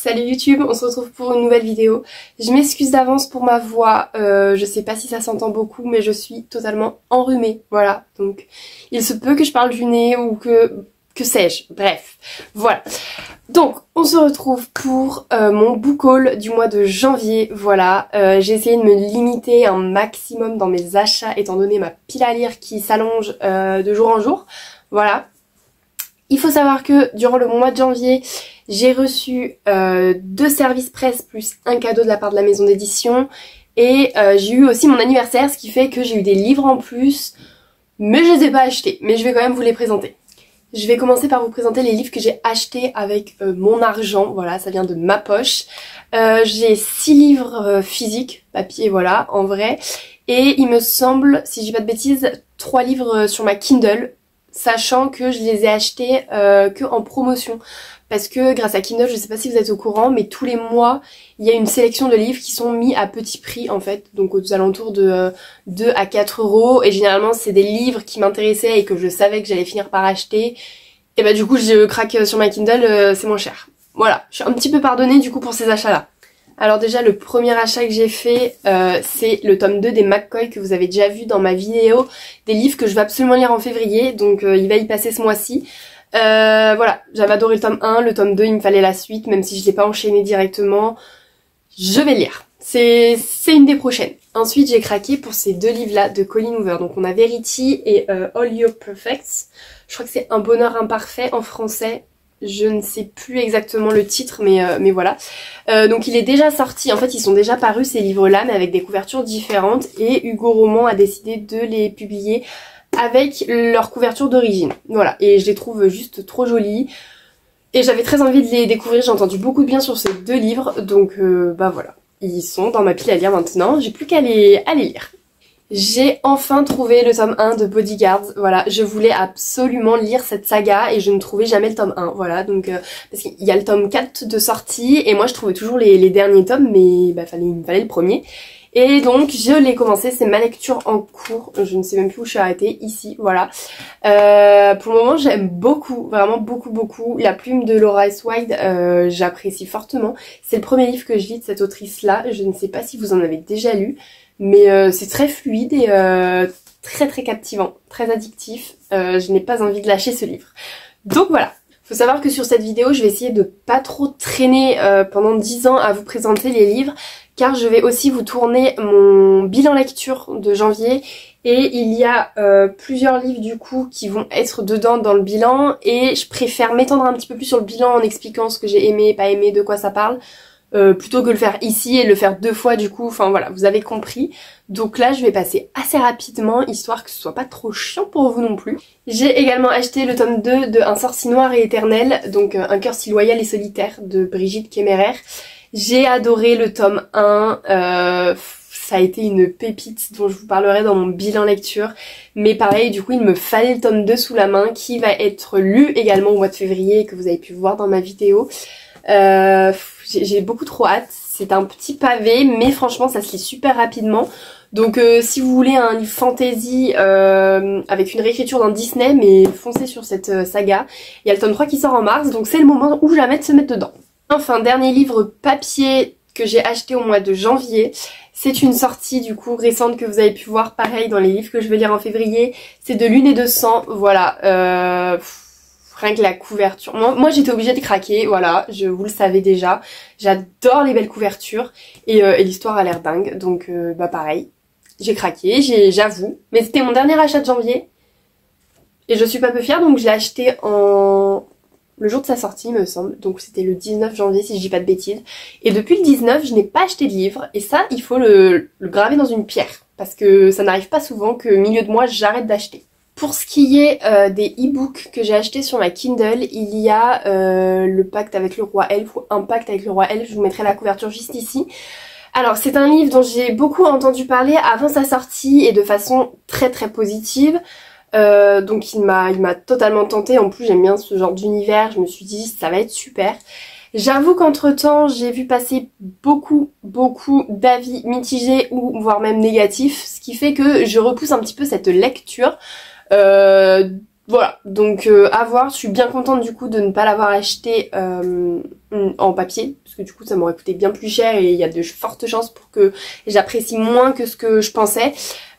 Salut YouTube, on se retrouve pour une nouvelle vidéo. Je m'excuse d'avance pour ma voix, je sais pas si ça s'entend beaucoup mais je suis totalement enrhumée, voilà. Donc il se peut que je parle du nez ou que sais-je, bref, voilà. Donc on se retrouve pour mon book haul du mois de janvier, voilà. J'ai essayé de me limiter un maximum dans mes achats étant donné ma pile à lire qui s'allonge de jour en jour, voilà. Il faut savoir que durant le mois de janvier, j'ai reçu 2 services presse plus un cadeau de la part de la maison d'édition. Et j'ai eu aussi mon anniversaire, ce qui fait que j'ai eu des livres en plus. Mais je les ai pas achetés, mais je vais quand même vous les présenter. Je vais commencer par vous présenter les livres que j'ai achetés avec mon argent. Voilà, ça vient de ma poche. J'ai 6 livres physiques, papier, voilà, en vrai. Et il me semble, si je dis pas de bêtises, 3 livres sur ma Kindle. Sachant que je les ai achetés que en promotion. Parce que grâce à Kindle, je sais pas si vous êtes au courant, mais tous les mois, il y a une sélection de livres qui sont mis à petit prix en fait. Donc aux alentours de 2 à 4 euros. Et généralement, c'est des livres qui m'intéressaient et que je savais que j'allais finir par acheter. Et bah du coup, je craque sur ma Kindle, c'est moins cher. Voilà, je suis un petit peu pardonnée du coup pour ces achats-là. Alors déjà, le premier achat que j'ai fait, c'est le tome 2 des McCoy que vous avez déjà vu dans ma vidéo. Des livres que je vais absolument lire en février, donc il va y passer ce mois-ci. Voilà, j'avais adoré le tome 1, le tome 2, il me fallait la suite, même si je l'ai pas enchaîné directement. Je vais lire, c'est une des prochaines. Ensuite, j'ai craqué pour ces 2 livres-là de Colleen Hoover. Donc on a Verity et All Your Perfects. Je crois que c'est Un bonheur imparfait en français. Je ne sais plus exactement le titre, mais voilà. Donc il est déjà sorti, en fait ils sont déjà parus ces livres-là, mais avec des couvertures différentes. Et Hugo Roman a décidé de les publier avec leur couverture d'origine. Voilà, et je les trouve juste trop jolis. Et j'avais très envie de les découvrir, j'ai entendu beaucoup de bien sur ces 2 livres. Donc bah voilà, ils sont dans ma pile à lire maintenant, j'ai plus qu'à les lire. J'ai enfin trouvé le tome 1 de Bodyguards, voilà, je voulais absolument lire cette saga et je ne trouvais jamais le tome 1, voilà, donc parce qu'il y a le tome 4 de sortie et moi je trouvais toujours les derniers tomes, mais bah, il me fallait le premier. Et donc je l'ai commencé, c'est ma lecture en cours, je ne sais même plus où je suis arrêtée, ici, voilà. Pour le moment j'aime beaucoup, vraiment beaucoup, La plume de Laura S. Wilde, j'apprécie fortement. C'est le premier livre que je lis de cette autrice-là, je ne sais pas si vous en avez déjà lu. Mais c'est très fluide et très captivant, très addictif. Je n'ai pas envie de lâcher ce livre. Donc voilà. Faut savoir que sur cette vidéo, je vais essayer de pas trop traîner pendant 10 ans à vous présenter les livres, car je vais aussi vous tourner mon bilan lecture de janvier. Et il y a plusieurs livres du coup qui vont être dedans dans le bilan. Et je préfère m'étendre un petit peu plus sur le bilan en expliquant ce que j'ai aimé, pas aimé, de quoi ça parle. Plutôt que le faire ici et le faire 2 fois du coup, enfin voilà, vous avez compris. Donc là je vais passer assez rapidement, histoire que ce soit pas trop chiant pour vous non plus. J'ai également acheté le tome 2 de Un sort si noir et éternel, donc Un cœur si loyal et solitaire de Brigitte Kémérer. J'ai adoré le tome 1, ça a été une pépite dont je vous parlerai dans mon bilan lecture. Mais pareil, du coup il me fallait le tome 2 sous la main qui va être lu également au mois de février et que vous avez pu voir dans ma vidéo. J'ai beaucoup trop hâte, c'est un petit pavé mais franchement ça se lit super rapidement. Donc si vous voulez un livre fantasy avec une réécriture d'un Disney, mais foncez sur cette saga. Il y a le tome 3 qui sort en mars, donc c'est le moment où jamais de se mettre dedans. Enfin, dernier livre papier que j'ai acheté au mois de janvier. C'est une sortie du coup récente que vous avez pu voir pareil dans les livres que je vais lire en février. C'est de Lune et de sang, voilà. Rien que la couverture. Moi j'étais obligée de craquer, voilà, vous le savez déjà. J'adore les belles couvertures et l'histoire a l'air dingue. Donc bah pareil, j'ai craqué, j'avoue. Mais c'était mon dernier achat de janvier. Et je suis pas peu fière, donc je l'ai acheté le jour de sa sortie, il me semble. Donc c'était le 19 janvier si je dis pas de bêtises. Et depuis le 19, je n'ai pas acheté de livre. Et ça, il faut le graver dans une pierre. Parce que ça n'arrive pas souvent que au milieu de mois, j'arrête d'acheter. Pour ce qui est des e-books que j'ai achetés sur ma Kindle, il y a le pacte avec le roi elfe ou Un pacte avec le roi elfe, je vous mettrai la couverture juste ici. Alors c'est un livre dont j'ai beaucoup entendu parler avant sa sortie et de façon très positive. Donc il m'a totalement tentée, en plus j'aime bien ce genre d'univers, je me suis dit ça va être super. J'avoue qu'entre temps j'ai vu passer beaucoup d'avis mitigés ou voire même négatifs, ce qui fait que je repousse un petit peu cette lecture. voilà, donc à voir, je suis bien contente du coup de ne pas l'avoir acheté en papier, parce que du coup ça m'aurait coûté bien plus cher et il y a de fortes chances pour que j'apprécie moins que ce que je pensais.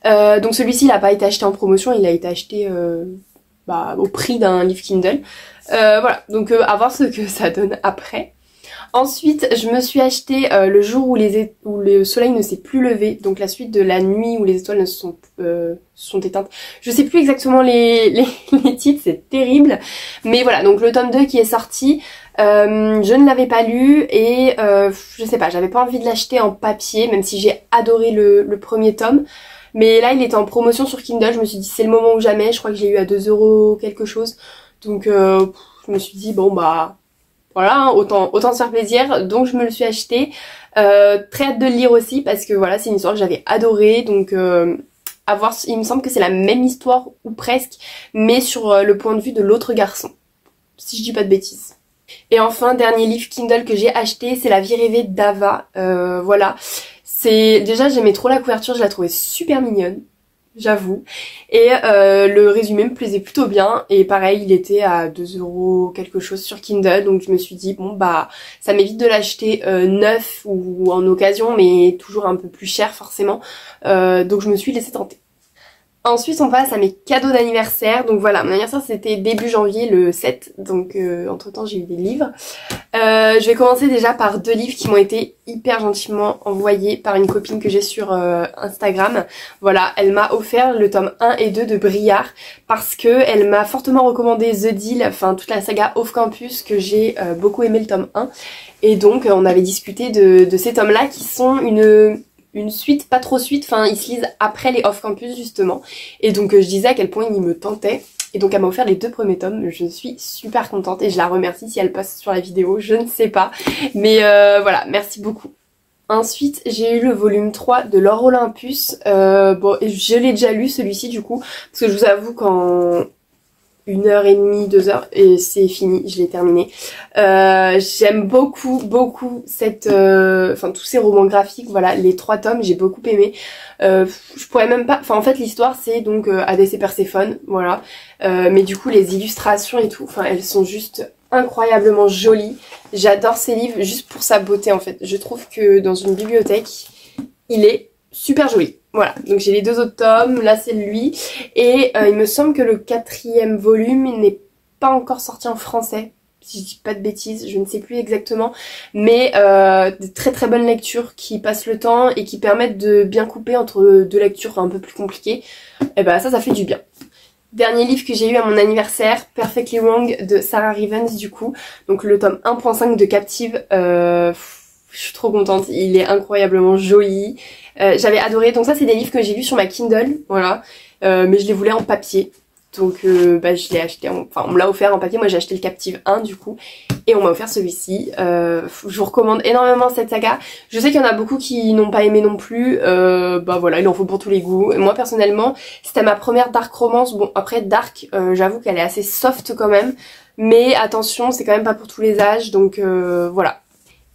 Donc celui-ci il n'a pas été acheté en promotion, il a été acheté au prix d'un livre Kindle. Voilà, donc à voir ce que ça donne après. Ensuite, je me suis acheté le jour où le soleil ne s'est plus levé, donc la suite de la nuit où les étoiles se sont éteintes. Je sais plus exactement les titres, c'est terrible. Mais voilà, donc le tome 2 qui est sorti, je ne l'avais pas lu et je sais pas, j'avais pas envie de l'acheter en papier, même si j'ai adoré le premier tome. Mais là, il était en promotion sur Kindle, je me suis dit c'est le moment ou jamais, je crois que j'ai eu à 2 € quelque chose. Donc je me suis dit bon bah... Voilà, hein, autant se faire plaisir, donc je me le suis acheté. Très hâte de le lire aussi parce que voilà, c'est une histoire que j'avais adorée, donc à voir, il me semble que c'est la même histoire ou presque, mais sur le point de vue de l'autre garçon, si je dis pas de bêtises. Et enfin, dernier livre Kindle que j'ai acheté, c'est La vie rêvée d'Ava. Voilà, déjà j'aimais trop la couverture, je la trouvais super mignonne. J'avoue. Et le résumé me plaisait plutôt bien. Et pareil, il était à 2 € quelque chose sur Kindle. Donc je me suis dit, bon bah, ça m'évite de l'acheter neuf ou en occasion, mais toujours un peu plus cher forcément. Donc je me suis laissée tenter. Ensuite on passe à mes cadeaux d'anniversaire. Donc voilà, mon anniversaire c'était début janvier le 7. Donc entre temps j'ai eu des livres. Je vais commencer déjà par 2 livres qui m'ont été hyper gentiment envoyés par une copine que j'ai sur Instagram. Voilà, elle m'a offert le tome 1 et 2 de Briard parce que elle m'a fortement recommandé The Deal, enfin toute la saga Off Campus, que j'ai beaucoup aimé le tome 1. Et donc on avait discuté de ces tomes là qui sont une suite, pas trop suite, enfin ils se lisent après les Off Campus justement. Et donc je disais à quel point ils me tentaient. Et donc elle m'a offert les 2 premiers tomes, je suis super contente et je la remercie si elle passe sur la vidéo, je ne sais pas. Mais voilà, merci beaucoup. Ensuite, j'ai eu le volume 3 de l'Or Olympus. Bon, je l'ai déjà lu celui-ci du coup, parce que je vous avoue qu'en 1h30, 2 heures, et c'est fini, je l'ai terminé. J'aime beaucoup tous ces romans graphiques, voilà, les 3 tomes, j'ai beaucoup aimé. Je pourrais même pas, enfin en fait l'histoire c'est donc Hadès et Perséphone, voilà. Mais du coup les illustrations et tout, enfin elles sont juste incroyablement jolies. J'adore ces livres juste pour sa beauté en fait. Je trouve que dans une bibliothèque, il est super joli. Voilà, donc j'ai les 2 autres tomes, là c'est lui, et il me semble que le 4e volume n'est pas encore sorti en français, si je dis pas de bêtises, je ne sais plus exactement, mais de très bonnes lectures qui passent le temps et qui permettent de bien couper entre 2 lectures un peu plus compliquées, et bah ça fait du bien. Dernier livre que j'ai eu à mon anniversaire, Perfectly Wrong de Sarah Rivens du coup, donc le tome 1.5 de Captive. Je suis trop contente, il est incroyablement joli. J'avais adoré, donc ça c'est des livres que j'ai lus sur ma Kindle, voilà. Mais je les voulais en papier, donc je l'ai acheté, enfin on me l'a offert en papier, moi j'ai acheté le Captive 1 du coup, et on m'a offert celui-ci. Je vous recommande énormément cette saga. Je sais qu'il y en a beaucoup qui n'ont pas aimé non plus, voilà, il en faut pour tous les goûts. Et moi personnellement, c'était ma première dark romance, bon après dark, j'avoue qu'elle est assez soft quand même, mais attention, c'est quand même pas pour tous les âges, donc voilà.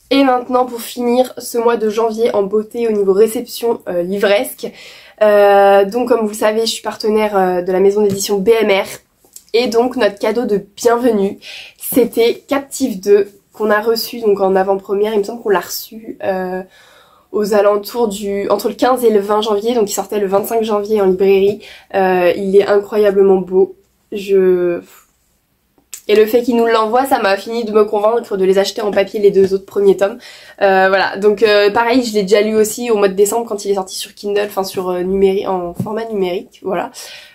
Et maintenant pour finir ce mois de janvier en beauté au niveau réception livresque. Donc comme vous le savez, je suis partenaire de la maison d'édition BMR. Et donc notre cadeau de bienvenue, c'était Captive 2 qu'on a reçu donc en avant-première. Il me semble qu'on l'a reçu aux alentours entre le 15 et le 20 janvier. Donc il sortait le 25 janvier en librairie. Il est incroyablement beau. Et le fait qu'il nous l'envoie, ça m'a fini de me convaincre de les acheter en papier, les 2 autres premiers tomes. Voilà, donc pareil, je l'ai déjà lu aussi au mois de décembre quand il est sorti sur Kindle, enfin sur en format numérique, voilà.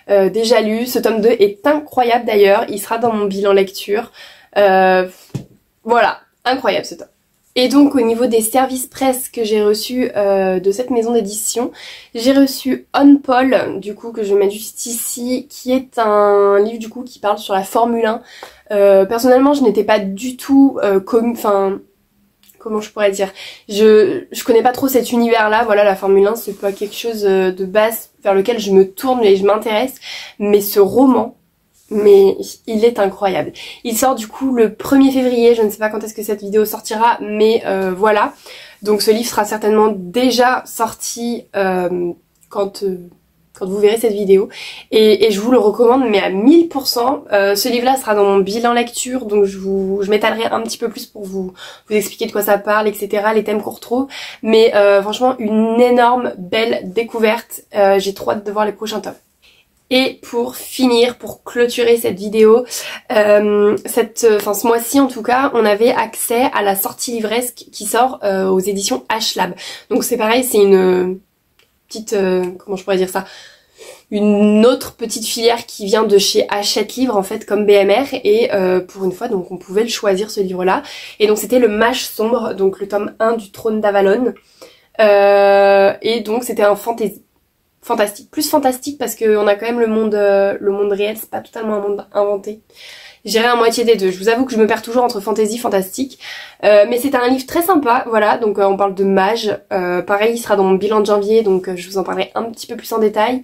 Déjà lu, ce tome 2 est incroyable d'ailleurs, il sera dans mon bilan lecture. Voilà, incroyable ce tome. Et donc au niveau des services presse que j'ai reçus de cette maison d'édition, j'ai reçu On Paul, du coup que je vais mettre juste ici, qui est un livre du coup qui parle sur la Formule 1. Personnellement je n'étais pas du tout comment je pourrais dire, je connais pas trop cet univers là, voilà, la Formule 1 c'est pas quelque chose de base vers lequel je me tourne et je m'intéresse, mais ce roman, mais il est incroyable. Il sort du coup le 1er février, je ne sais pas quand est-ce que cette vidéo sortira, mais voilà. Donc ce livre sera certainement déjà sorti quand quand vous verrez cette vidéo. Et je vous le recommande, mais à 1000%. Ce livre-là sera dans mon bilan lecture, donc je m'étalerai un petit peu plus pour vous expliquer de quoi ça parle, etc., les thèmes qu'on retrouve. Mais franchement, une énorme, belle découverte. J'ai trop hâte de voir les prochains tomes. Et pour finir, pour clôturer cette vidéo, ce mois-ci en tout cas, on avait accès à la sortie livresque qui sort aux éditions HLab. Donc c'est pareil, c'est une petite, comment je pourrais dire ça, une autre petite filière qui vient de chez Hachette Livre en fait, comme BMR, et pour une fois donc on pouvait le choisir ce livre-là. Et donc c'était le Mage Sombre, donc le tome 1 du Trône d'Avalon. Et donc c'était un fantastique, plus fantastique parce qu'on a quand même le monde réel, c'est pas totalement un monde inventé. J'irai à moitié des deux. Je vous avoue que je me perds toujours entre fantasy et fantastique. Mais c'est un livre très sympa, voilà, donc on parle de mage. Pareil, il sera dans mon bilan de janvier, donc je vous en parlerai un petit peu plus en détail.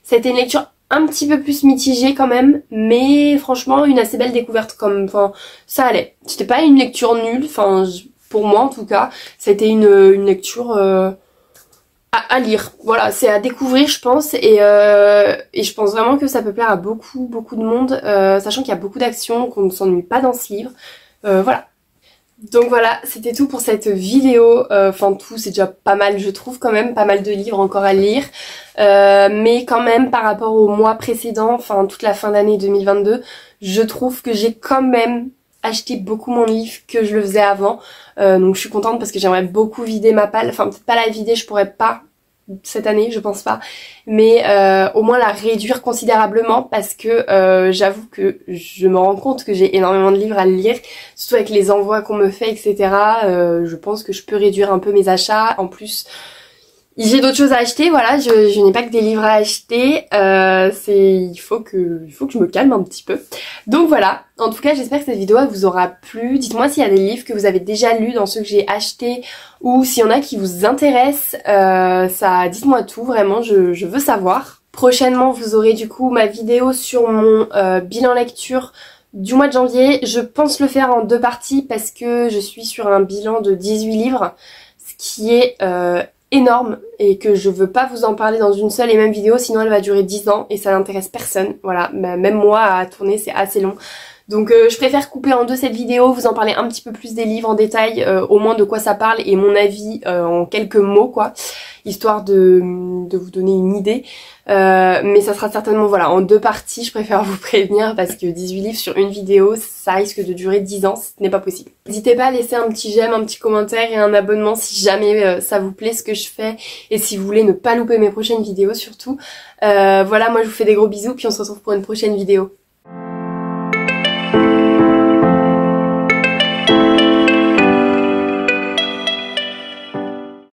C'était une lecture un petit peu plus mitigée quand même, mais franchement une assez belle découverte, enfin ça allait. C'était pas une lecture nulle, enfin pour moi en tout cas, ça a été une lecture à lire, voilà, c'est à découvrir je pense, et je pense vraiment que ça peut plaire à beaucoup de monde, sachant qu'il y a beaucoup d'actions, qu'on ne s'ennuie pas dans ce livre, voilà. Donc voilà, c'était tout pour cette vidéo, enfin tout, c'est déjà pas mal je trouve quand même, pas mal de livres encore à lire, mais quand même par rapport au mois précédent, enfin toute la fin d'année 2022, je trouve que j'ai quand même acheté beaucoup moins de livres que je le faisais avant, donc je suis contente parce que j'aimerais beaucoup vider ma palle, enfin peut-être pas la vider, je pourrais pas cette année, je pense pas, mais au moins la réduire considérablement parce que j'avoue que je me rends compte que j'ai énormément de livres à lire, surtout avec les envois qu'on me fait, etc. Je pense que je peux réduire un peu mes achats. En plus, j'ai d'autres choses à acheter, voilà, je n'ai pas que des livres à acheter, il faut que je me calme un petit peu. Donc voilà, en tout cas j'espère que cette vidéo vous aura plu. Dites-moi s'il y a des livres que vous avez déjà lus dans ceux que j'ai achetés ou s'il y en a qui vous intéressent, dites-moi tout, vraiment je veux savoir. Prochainement vous aurez du coup ma vidéo sur mon bilan lecture du mois de janvier. Je pense le faire en 2 parties parce que je suis sur un bilan de 18 livres, ce qui est énorme et que je veux pas vous en parler dans une seule et même vidéo, sinon elle va durer 10 ans et ça n'intéresse personne. Voilà, même moi à tourner c'est assez long. Donc je préfère couper en 2 cette vidéo, vous en parler un petit peu plus des livres en détail, au moins de quoi ça parle et mon avis en quelques mots quoi, histoire de vous donner une idée. Mais ça sera certainement voilà en 2 parties, je préfère vous prévenir parce que 18 livres sur une vidéo, ça risque de durer 10 ans, ce n'est pas possible. N'hésitez pas à laisser un petit j'aime, un petit commentaire et un abonnement si jamais ça vous plaît ce que je fais et si vous voulez ne pas louper mes prochaines vidéos surtout. Voilà, moi je vous fais des gros bisous puis on se retrouve pour une prochaine vidéo.